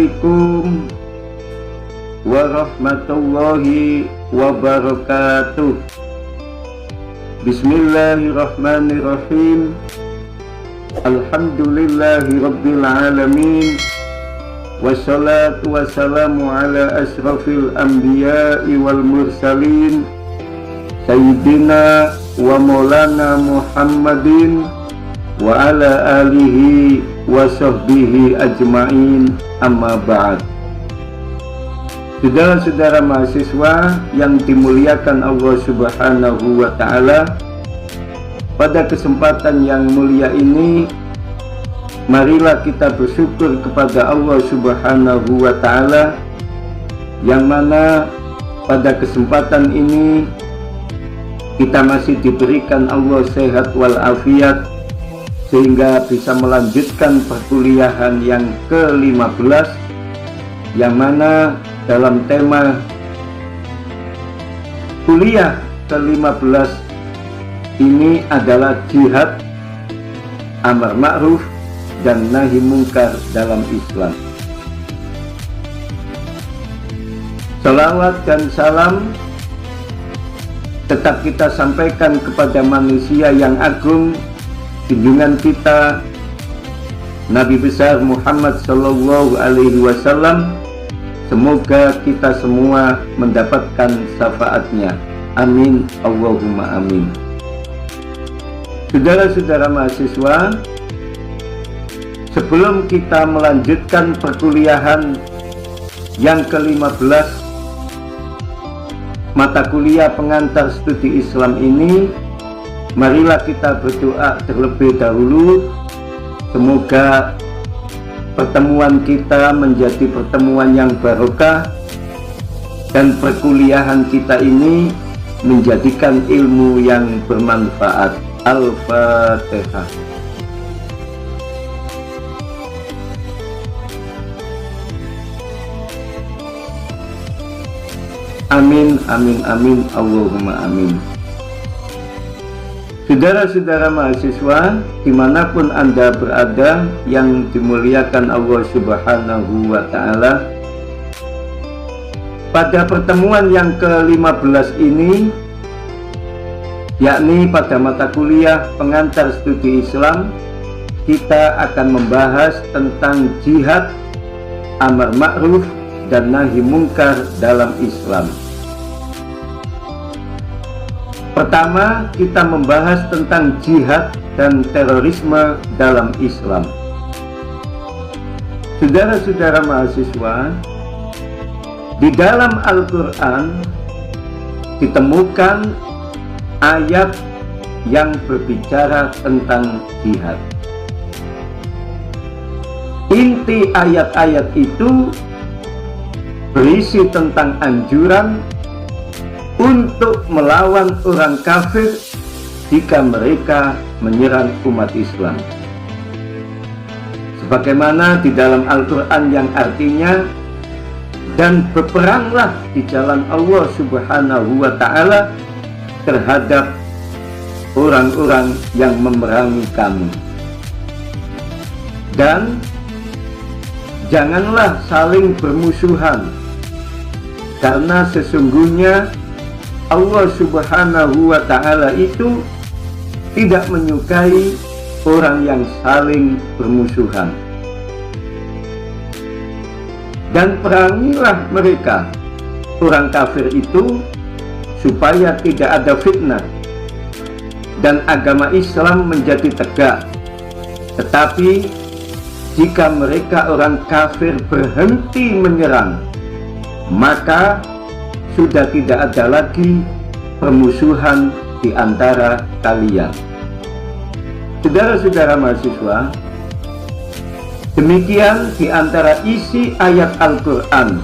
Assalamualaikum warahmatullahi wabarakatuh. Bismillahirrahmanirrahim. Alhamdulillahi rabbil alamin. Wassalatu wassalamu ala ashrafil anbiya'i wal mursalin Sayyidina wa maulana Muhammadin wa ala alihi wa sahbihi ajma'in, amma ba'd. Saudara-saudara mahasiswa yang dimuliakan Allah Subhanahu wa ta'ala, pada kesempatan yang mulia ini marilah kita bersyukur kepada Allah Subhanahu wa ta'ala, yang mana pada kesempatan ini kita masih diberikan Allah sehat walafiat sehingga bisa melanjutkan perkuliahan yang ke-15, yang mana dalam tema kuliah ke-15 ini adalah jihad, amar ma'ruf dan nahi mungkar dalam Islam. Salawat dan salam tetap kita sampaikan kepada manusia yang agung, junjungan kita Nabi besar Muhammad Sallallahu Alaihi Wasallam. Semoga kita semua mendapatkan syafaatnya. Amin, Allahumma amin. Saudara-saudara mahasiswa, sebelum kita melanjutkan perkuliahan yang ke-15 mata kuliah pengantar studi Islam ini, marilah kita berdoa terlebih dahulu. Semoga pertemuan kita menjadi pertemuan yang barokah dan perkuliahan kita ini menjadikan ilmu yang bermanfaat. Al-Fatihah. Amin, amin, amin, Allahumma amin. Saudara-saudara mahasiswa dimanapun Anda berada yang dimuliakan Allah Subhanahu wa ta'ala, pada pertemuan yang ke-15 ini, yakni pada mata kuliah pengantar studi Islam, kita akan membahas tentang jihad, amar ma'ruf dan nahi mungkar dalam Islam. Pertama, kita membahas tentang jihad dan terorisme dalam Islam. Saudara-saudara mahasiswa, di dalam Al-Quran ditemukan ayat yang berbicara tentang jihad. Inti ayat-ayat itu berisi tentang anjuran untuk melawan orang kafir jika mereka menyerang umat Islam. Sebagaimana di dalam Al-Quran yang artinya, dan berperanglah di jalan Allah Subhanahu wa ta'ala terhadap orang-orang yang memerangi kamu. Dan janganlah saling bermusuhan, karena sesungguhnya Allah Subhanahu wa ta'ala itu tidak menyukai orang yang saling bermusuhan. Dan perangilah mereka, orang kafir itu, supaya tidak ada fitnah dan agama Islam menjadi tegak. Tetapi jika mereka orang kafir berhenti menyerang, maka sudah tidak ada lagi permusuhan di antara kalian. Saudara-saudara mahasiswa, demikian di antara isi ayat Al-Quran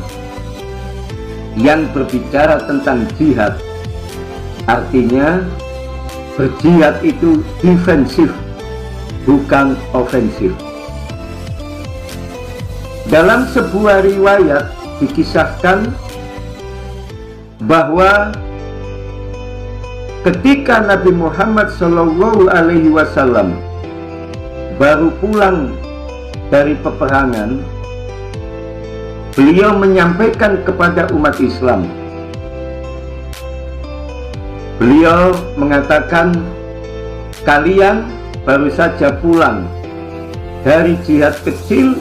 yang berbicara tentang jihad. Artinya berjihad itu defensif, bukan ofensif. Dalam sebuah riwayat dikisahkan bahwa ketika Nabi Muhammad Shallallahu Alaihi Wasallam baru pulang dari peperangan, beliau menyampaikan kepada umat Islam. Beliau mengatakan, kalian baru saja pulang dari jihad kecil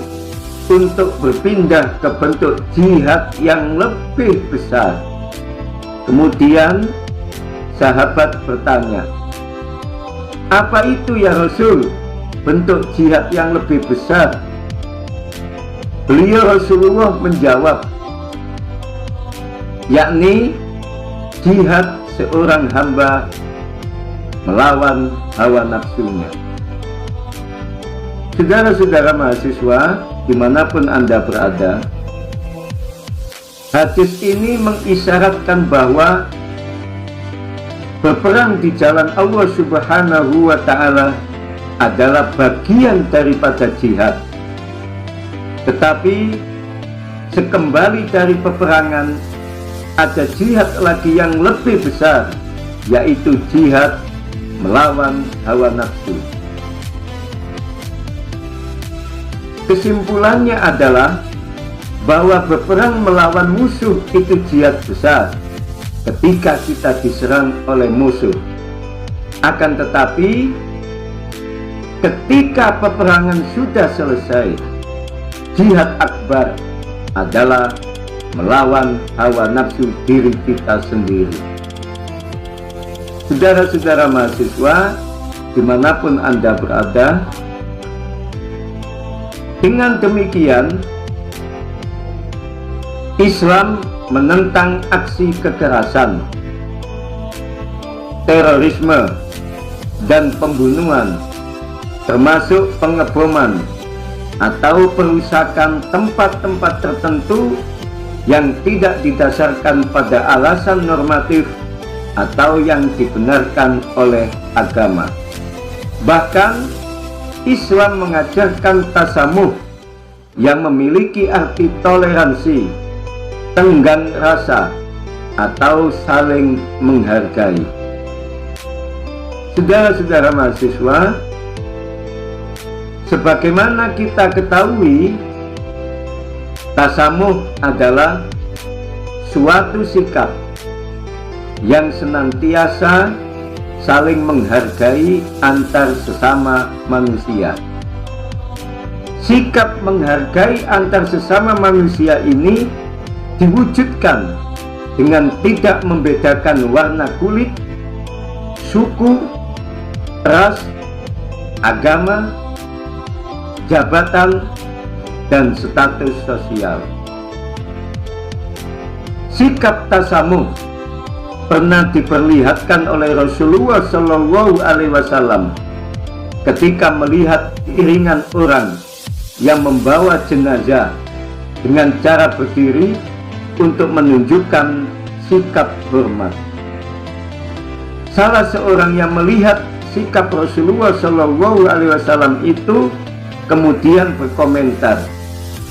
untuk berpindah ke bentuk jihad yang lebih besar. Kemudian sahabat bertanya, apa itu ya Rasul, bentuk jihad yang lebih besar? Beliau Rasulullah menjawab, yakni jihad seorang hamba melawan hawa nafsunya. Saudara-saudara mahasiswa dimanapun Anda berada, hadis ini mengisyaratkan bahwa berperang di jalan Allah Subhanahu wa Ta'ala adalah bagian daripada jihad. Tetapi sekembali dari peperangan, ada jihad lagi yang lebih besar, yaitu jihad melawan hawa nafsu. Kesimpulannya adalah bahwa berperang melawan musuh itu jihad besar ketika kita diserang oleh musuh. Akan tetapi ketika peperangan sudah selesai, jihad akbar adalah melawan hawa nafsu diri kita sendiri. Saudara-saudara mahasiswa dimanapun Anda berada, dengan demikian Islam menentang aksi kekerasan, terorisme, dan pembunuhan, termasuk pengeboman atau perusakan tempat-tempat tertentu yang tidak didasarkan pada alasan normatif atau yang dibenarkan oleh agama. Bahkan Islam mengajarkan tasamuh yang memiliki arti toleransi, tenggang rasa, atau saling menghargai. Saudara-saudara mahasiswa, sebagaimana kita ketahui, tasamuh adalah suatu sikap yang senantiasa saling menghargai antar sesama manusia. Sikap menghargai antar sesama manusia ini diwujudkan dengan tidak membedakan warna kulit, suku, ras, agama, jabatan, dan status sosial. Sikap tasamuh pernah diperlihatkan oleh Rasulullah Shallallahu Alaihi Wasallam ketika melihat iringan orang yang membawa jenazah dengan cara berdiri untuk menunjukkan sikap hormat. Salah seorang yang melihat sikap Rasulullah Shallallahu Alaihi Wasallam itu kemudian berkomentar,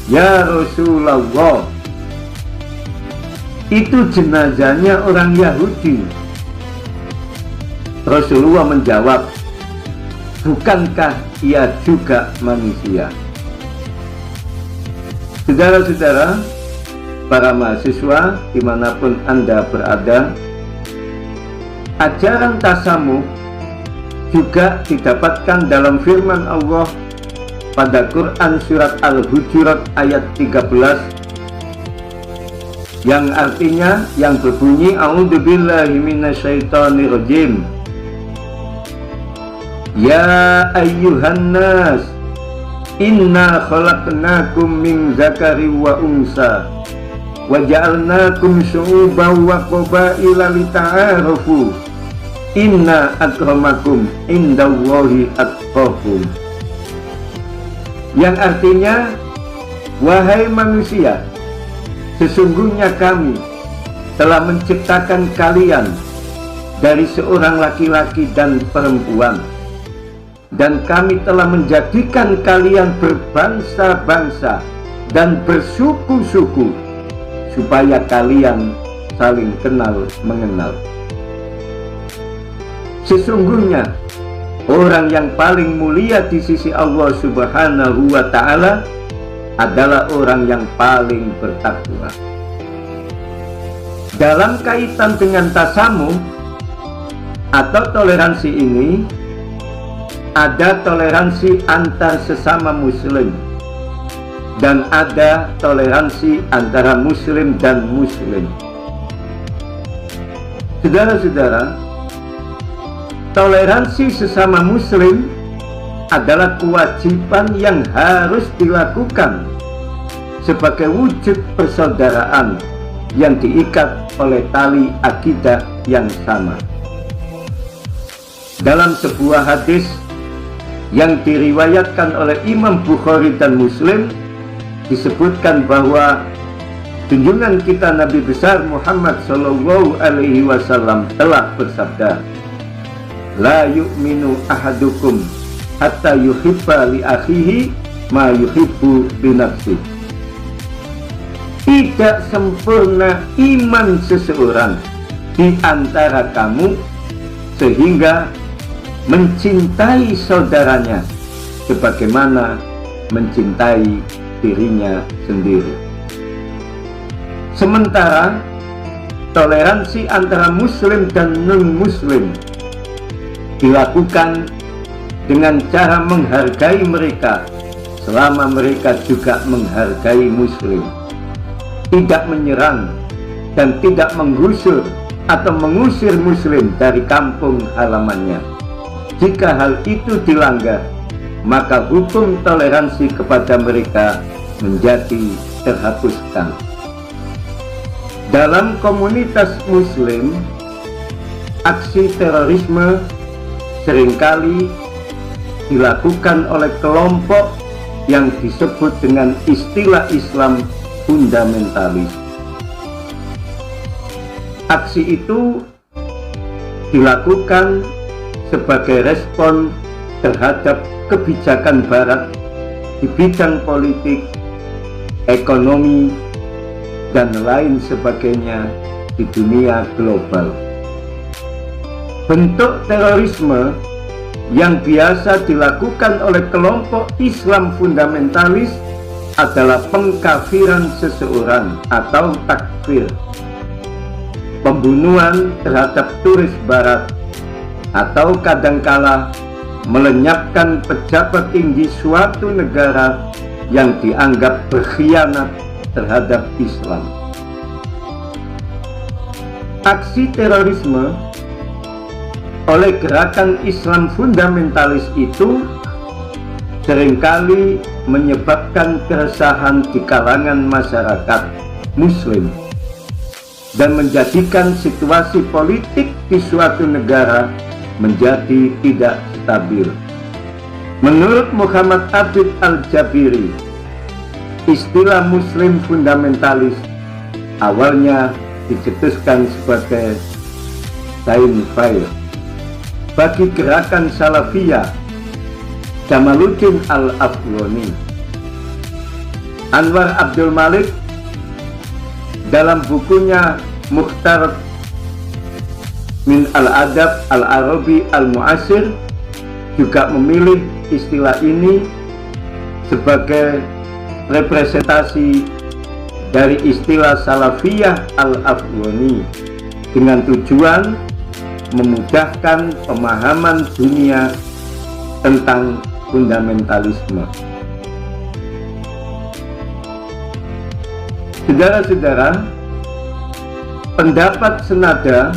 "Ya Rasulullah, itu jenazahnya orang Yahudi." Rasulullah menjawab, "Bukankah ia juga manusia?" Saudara-saudara, para mahasiswa dimanapun Anda berada, ajaran tasamuh juga didapatkan dalam firman Allah pada Quran surat Al-Hujurat ayat 13 yang artinya, yang berbunyi, A'udzubillahi minasyaitonirrajim, Ya ayyuhan nas, inna khalaqnakum min zakari wa unsa wa ja'alnakum syu'uban wa qabaila lita'arafu inna akramakum indallahi atqakum. Yang artinya, wahai manusia, sesungguhnya kami telah menciptakan kalian dari seorang laki-laki dan perempuan, dan kami telah menjadikan kalian berbangsa-bangsa dan bersuku-suku supaya kalian saling kenal mengenal. Sesungguhnya orang yang paling mulia di sisi Allah Subhanahu wa Ta'ala adalah orang yang paling bertakwa. Dalam kaitan dengan tasamuh atau toleransi ini, ada toleransi antar sesama muslim dan ada toleransi antara muslim dan muslim. Saudara-saudara, toleransi sesama muslim adalah kewajiban yang harus dilakukan sebagai wujud persaudaraan yang diikat oleh tali akidah yang sama. Dalam sebuah hadis yang diriwayatkan oleh Imam Bukhari dan Muslim, disebutkan bahwa junjungan kita Nabi besar Muhammad Shallallahu Alaihi Wasallam telah bersabda, "La yu'minu ahadukum hatta yuhibba li akhihi ma yuhibbu li nafsihi." Tidak sempurna iman seseorang di antara kamu sehingga mencintai saudaranya sebagaimana mencintai dirinya sendiri. Sementara toleransi antara muslim dan non-muslim dilakukan dengan cara menghargai mereka selama mereka juga menghargai muslim, tidak menyerang dan tidak menggusur atau mengusir muslim dari kampung halamannya. Jika hal itu dilanggar, maka hukum toleransi kepada mereka menjadi terhapuskan. Dalam komunitas muslim, aksi terorisme seringkali dilakukan oleh kelompok yang disebut dengan istilah Islam fundamentalis. Aksi itu dilakukan sebagai respon terhadap kebijakan Barat di bidang politik, ekonomi, dan lain sebagainya di dunia global. Bentuk terorisme yang biasa dilakukan oleh kelompok Islam fundamentalis adalah pengkafiran seseorang atau takfir, pembunuhan terhadap turis Barat, atau kadangkala melenyapkan pejabat tinggi suatu negara yang dianggap berkhianat terhadap Islam. Aksi terorisme oleh gerakan Islam fundamentalis itu seringkali menyebabkan keresahan di kalangan masyarakat muslim dan menjadikan situasi politik di suatu negara menjadi tidak stabil. Menurut Muhammad Abid Al-Jabiri, istilah muslim fundamentalis awalnya dicetuskan sebagai signifier bagi gerakan Salafiyah Jamaluddin Al-Afghani. Anwar Abdul Malik dalam bukunya Mukhtar min Al-Adab Al-Arabi Al-Mu'asir juga memilih istilah ini sebagai representasi dari istilah Salafiyah Al-Afghani dengan tujuan memudahkan pemahaman dunia tentang fundamentalisme. Saudara-saudara, pendapat senada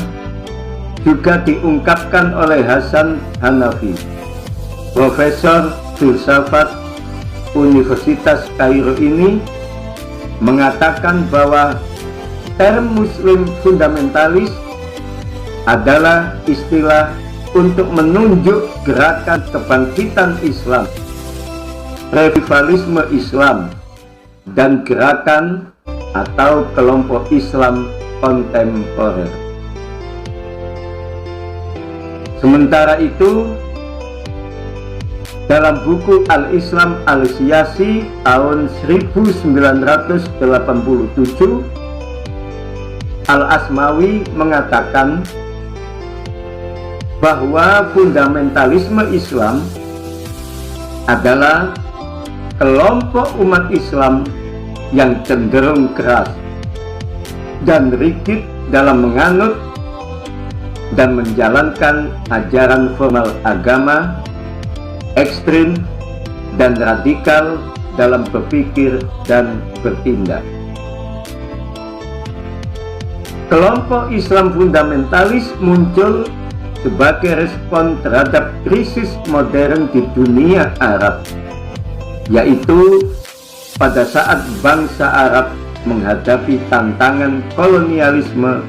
juga diungkapkan oleh Hasan Hanafi, Profesor Filsafat Universitas Kairo ini mengatakan bahwa term Muslim fundamentalis adalah istilah untuk menunjuk gerakan kebangkitan Islam, revivalisme Islam, dan gerakan atau kelompok Islam kontemporer. Sementara itu, dalam buku Al-Islam Al-Siyasi tahun 1987, Al-Asmawi mengatakan bahwa fundamentalisme Islam adalah kelompok umat Islam yang cenderung keras dan rigid dalam menganut dan menjalankan ajaran formal agama, ekstrim dan radikal dalam berpikir dan bertindak. Kelompok Islam fundamentalis muncul sebagai respon terhadap krisis modern di dunia Arab, yaitu pada saat bangsa Arab menghadapi tantangan kolonialisme,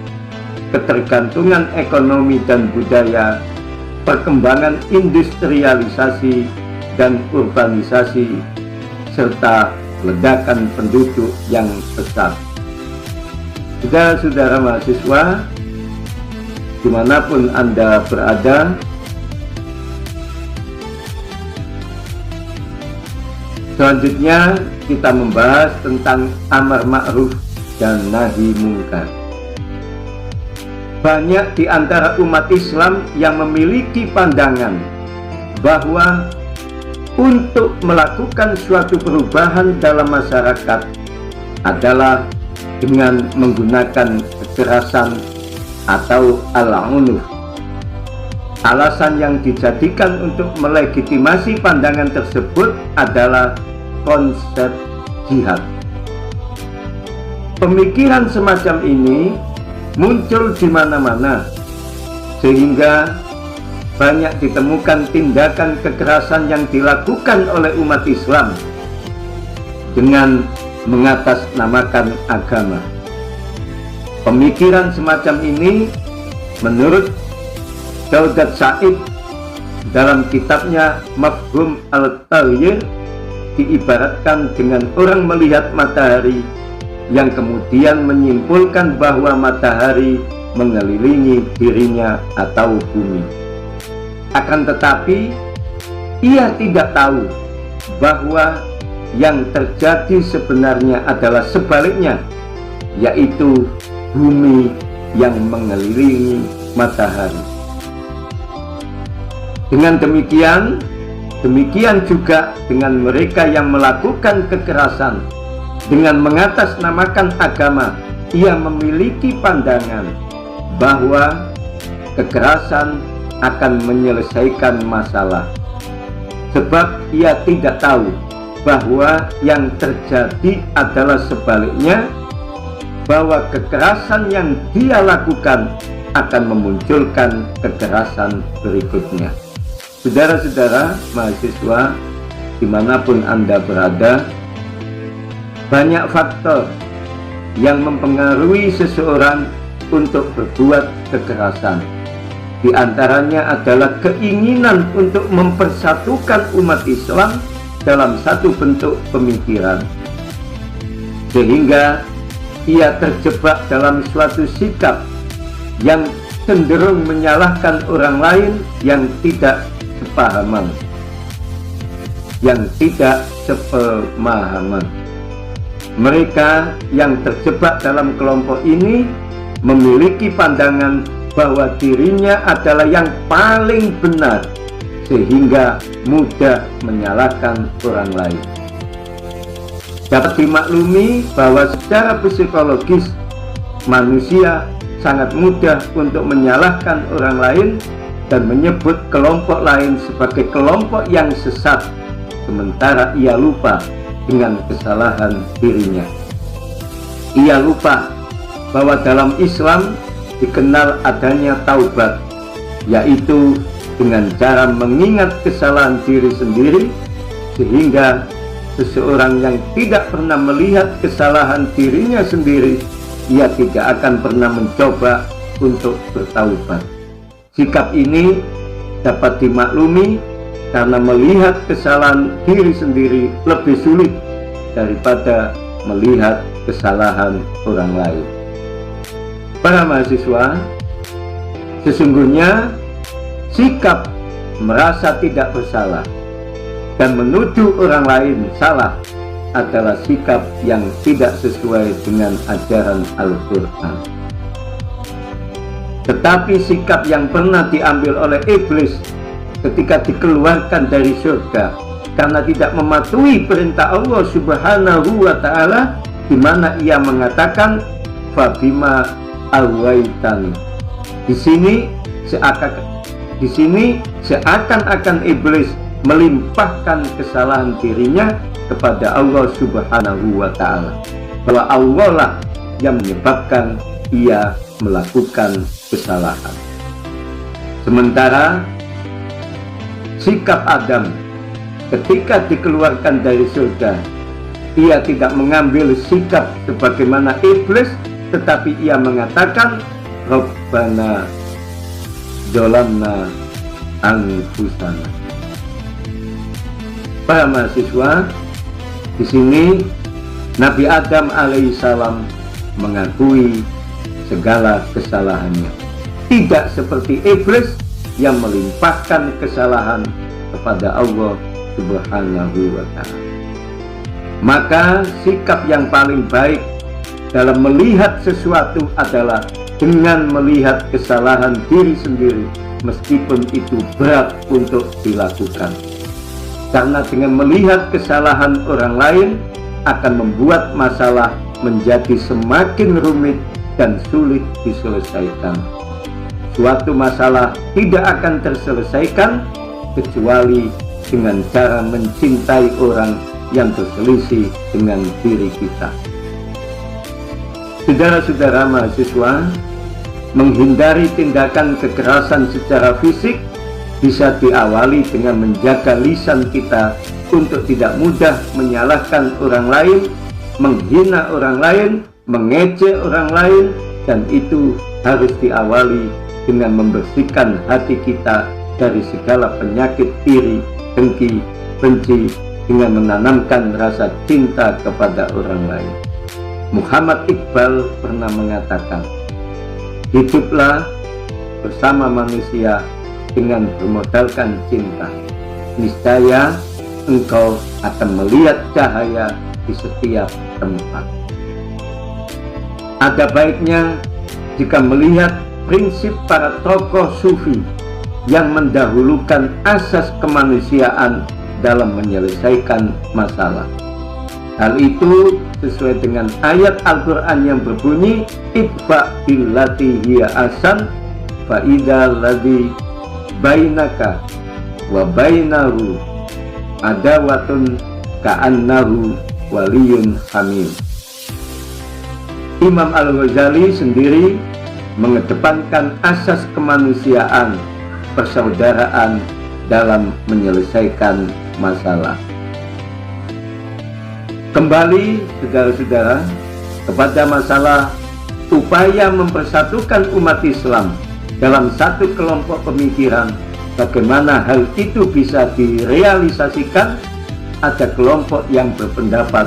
ketergantungan ekonomi dan budaya, perkembangan industrialisasi dan urbanisasi, serta ledakan penduduk yang pesat. Saudara-saudara mahasiswa, dimanapun Anda berada, selanjutnya kita membahas tentang amar ma'ruf dan nahi mungkar. Banyak di antara umat Islam yang memiliki pandangan bahwa untuk melakukan suatu perubahan dalam masyarakat adalah dengan menggunakan kekerasan atau al-unuf. Alasan yang dijadikan untuk melegitimasi pandangan tersebut adalah konsep jihad. Pemikiran semacam ini muncul di mana-mana, sehingga banyak ditemukan tindakan kekerasan yang dilakukan oleh umat Islam dengan mengatasnamakan agama. Pemikiran semacam ini menurut Daudat Said dalam kitabnya Mafhum al-Taghyir diibaratkan dengan orang melihat matahari yang kemudian menyimpulkan bahwa matahari mengelilingi dirinya atau bumi. Akan tetapi ia tidak tahu bahwa yang terjadi sebenarnya adalah sebaliknya, yaitu bumi yang mengelilingi matahari. Dengan demikian juga dengan mereka yang melakukan kekerasan dengan mengatasnamakan agama. Ia memiliki pandangan bahwa kekerasan akan menyelesaikan masalah, sebab ia tidak tahu bahwa yang terjadi adalah sebaliknya, bahwa kekerasan yang dia lakukan akan memunculkan kekerasan berikutnya. Saudara-saudara mahasiswa, dimanapun Anda berada, banyak faktor yang mempengaruhi seseorang untuk berbuat kekerasan. Di antaranya adalah keinginan untuk mempersatukan umat Islam dalam satu bentuk pemikiran, sehingga ia terjebak dalam suatu sikap yang cenderung menyalahkan orang lain yang tidak sepemahaman. Mereka yang terjebak dalam kelompok ini memiliki pandangan bahwa dirinya adalah yang paling benar, sehingga mudah menyalahkan orang lain. Dapat dimaklumi bahwa secara psikologis manusia sangat mudah untuk menyalahkan orang lain dan menyebut kelompok lain sebagai kelompok yang sesat, sementara ia lupa dengan kesalahan dirinya. Ia lupa bahwa dalam Islam dikenal adanya taubat, yaitu dengan cara mengingat kesalahan diri sendiri, sehingga seseorang yang tidak pernah melihat kesalahan dirinya sendiri, ia tidak akan pernah mencoba untuk bertaubat. Sikap ini dapat dimaklumi karena melihat kesalahan diri sendiri lebih sulit daripada melihat kesalahan orang lain. Para mahasiswa, sesungguhnya sikap merasa tidak bersalah dan menuduh orang lain salah adalah sikap yang tidak sesuai dengan ajaran Al-Quran. Tetapi sikap yang pernah diambil oleh iblis ketika dikeluarkan dari surga karena tidak mematuhi perintah Allah Subhanahu wa Ta'ala, di mana Ia mengatakan fabima awaitani. Di sini seakan-akan iblis melimpahkan kesalahan dirinya kepada Allah Subhanahu wa Ta'ala, bahwa Allah lah yang menyebabkan ia melakukan kesalahan. Sementara sikap Adam ketika dikeluarkan dari surga, ia tidak mengambil sikap sebagaimana iblis, tetapi ia mengatakan Rabbana Zolamna Anfusana. Para mahasiswa, di sini Nabi Adam alaihissalam mengakui segala kesalahannya, tidak seperti iblis yang melimpahkan kesalahan kepada Allah Subhanahu wa Ta'ala. Maka sikap yang paling baik dalam melihat sesuatu adalah dengan melihat kesalahan diri sendiri, meskipun itu berat untuk dilakukan. Karena dengan melihat kesalahan orang lain akan membuat masalah menjadi semakin rumit dan sulit diselesaikan. Suatu masalah tidak akan terselesaikan kecuali dengan cara mencintai orang yang berselisih dengan diri kita. Saudara-saudara mahasiswa, menghindari tindakan kekerasan secara fisik bisa diawali dengan menjaga lisan kita untuk tidak mudah menyalahkan orang lain, menghina orang lain, mengejek orang lain, dan itu harus diawali dengan membersihkan hati kita dari segala penyakit iri, dengki, benci, dengan menanamkan rasa cinta kepada orang lain. Muhammad Iqbal pernah mengatakan, hiduplah bersama manusia dengan bermodalkan cinta, niscaya engkau akan melihat cahaya di setiap tempat. Ada baiknya jika melihat prinsip para tokoh sufi yang mendahulukan asas kemanusiaan dalam menyelesaikan masalah. Hal itu sesuai dengan ayat Al-Quran yang berbunyi idfa billati hiya ahsan fa idzal ladzi bainaka wa bainahu adawatun ka'annahu waliyun hamim. Imam Al-Ghazali sendiri mengedepankan asas kemanusiaan, persaudaraan dalam menyelesaikan masalah. Kembali saudara-saudara kepada masalah upaya mempersatukan umat Islam dalam satu kelompok pemikiran. Bagaimana hal itu bisa direalisasikan? Ada kelompok yang berpendapat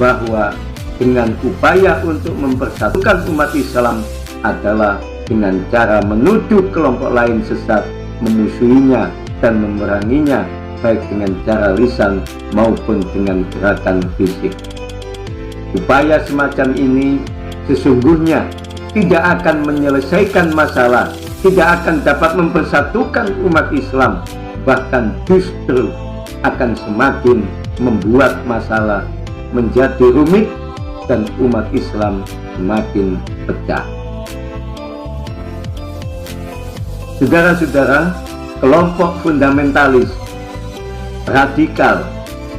bahwa dengan upaya untuk mempersatukan umat Islam adalah dengan cara menuduh kelompok lain sesat, memusuhinya dan memeranginya, baik dengan cara lisan maupun dengan gerakan fisik. Upaya semacam ini sesungguhnya tidak akan menyelesaikan masalah, tidak akan dapat mempersatukan umat Islam, bahkan justru akan semakin membuat masalah menjadi rumit dan umat Islam semakin pecah. Saudara-saudara, kelompok fundamentalis, radikal,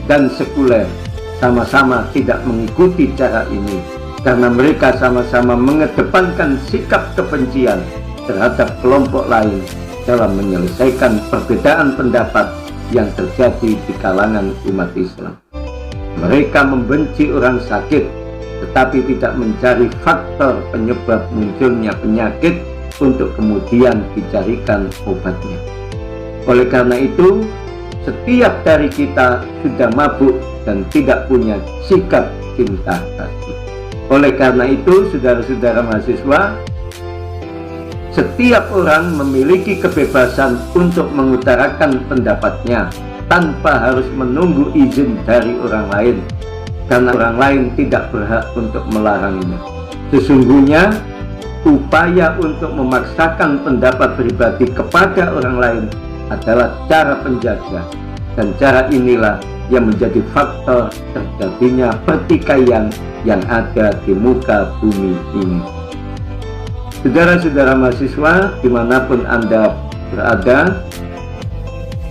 dan sekuler sama-sama tidak mengikuti cara ini, karena mereka sama-sama mengedepankan sikap kebencian terhadap kelompok lain dalam menyelesaikan perbedaan pendapat yang terjadi di kalangan umat Islam. Mereka membenci orang sakit, tetapi tidak mencari faktor penyebab munculnya penyakit untuk kemudian dicarikan obatnya. Oleh karena itu, setiap dari kita sudah mabuk dan tidak punya sikap cinta kasih. Oleh karena itu, saudara-saudara mahasiswa, setiap orang memiliki kebebasan untuk mengutarakan pendapatnya tanpa harus menunggu izin dari orang lain, karena orang lain tidak berhak untuk melarangnya. Sesungguhnya upaya untuk memaksakan pendapat pribadi kepada orang lain adalah cara penjaga dan cara inilah yang menjadi faktor terjadinya pertikaian yang ada di muka bumi ini. Saudara-saudara mahasiswa dimanapun Anda berada,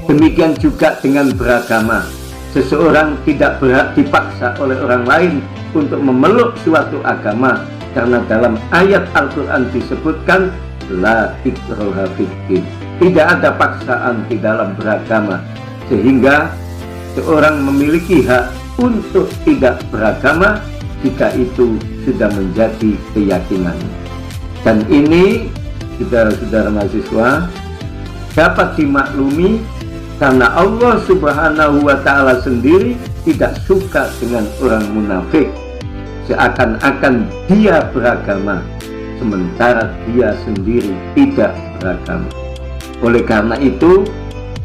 demikian juga dengan beragama. Seseorang tidak berhak dipaksa oleh orang lain untuk memeluk suatu agama, karena dalam ayat Al-Quran disebutkan la ikraha fiddin, tidak ada paksaan di dalam beragama, sehingga seorang memiliki hak untuk tidak beragama jika itu sudah menjadi keyakinannya. Dan ini, saudara-saudara mahasiswa, dapat dimaklumi karena Allah Subhanahu wa Ta'ala sendiri tidak suka dengan orang munafik, seakan-akan dia beragama sementara dia sendiri tidak beragama. Oleh karena itu,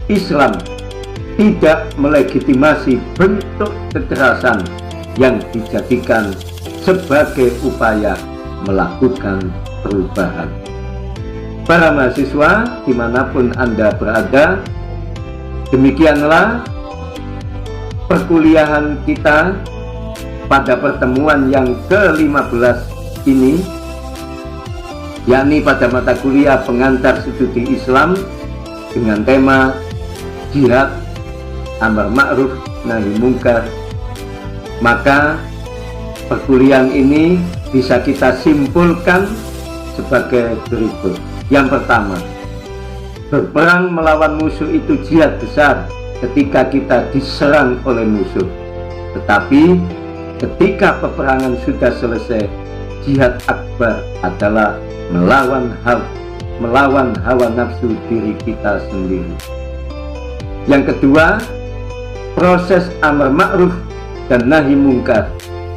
Islam tidak melegitimasi bentuk kekerasan yang dijadikan sebagai upaya melakukan perubahan. Para mahasiswa dimanapun Anda berada, demikianlah perkuliahan kita pada pertemuan yang ke-15 ini, yakni pada mata kuliah pengantar studi Islam dengan tema jihad, amar ma'ruf, nahi mungkar. Maka perkuliahan ini bisa kita simpulkan sebagai berikut. Yang pertama, berperang melawan musuh itu jihad besar ketika kita diserang oleh musuh. Tetapi ketika peperangan sudah selesai, jihad akbar adalah melawan hawa nafsu diri kita sendiri. Yang kedua, proses amar ma'ruf dan nahi mungkar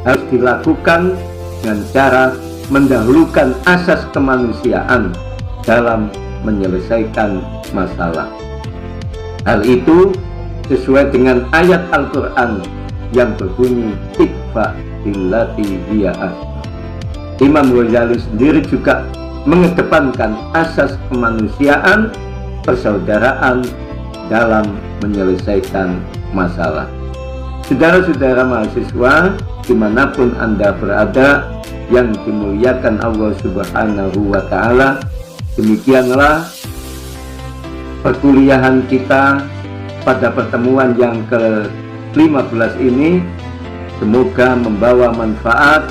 harus dilakukan dengan cara mendahulukan asas kemanusiaan dalam menyelesaikan masalah. Hal itu sesuai dengan ayat Al-Quran yang berbunyi idfa billati hiya ahsan. Imam Ghazali sendiri juga mengedepankan asas kemanusiaan, persaudaraan dalam menyelesaikan masalah. Saudara-saudara mahasiswa dimanapun Anda berada yang dimuliakan Allah Subhanahu wa Ta'ala, demikianlah perkuliahan kita pada pertemuan yang ke-15 ini. Semoga membawa manfaat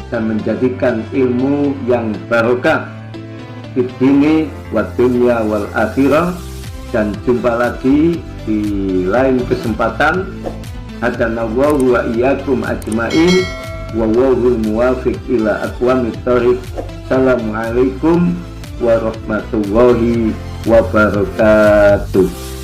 dan menjadikan ilmu yang barokah di dini wa dunya wal akhirah. Dan jumpa lagi di lain kesempatan. Hadanallahu wa iyyakum ajmain, wa wallahul muwaffiq ila aqwamit thoriq. Assalamualaikum warahmatullahi wabarakatuh.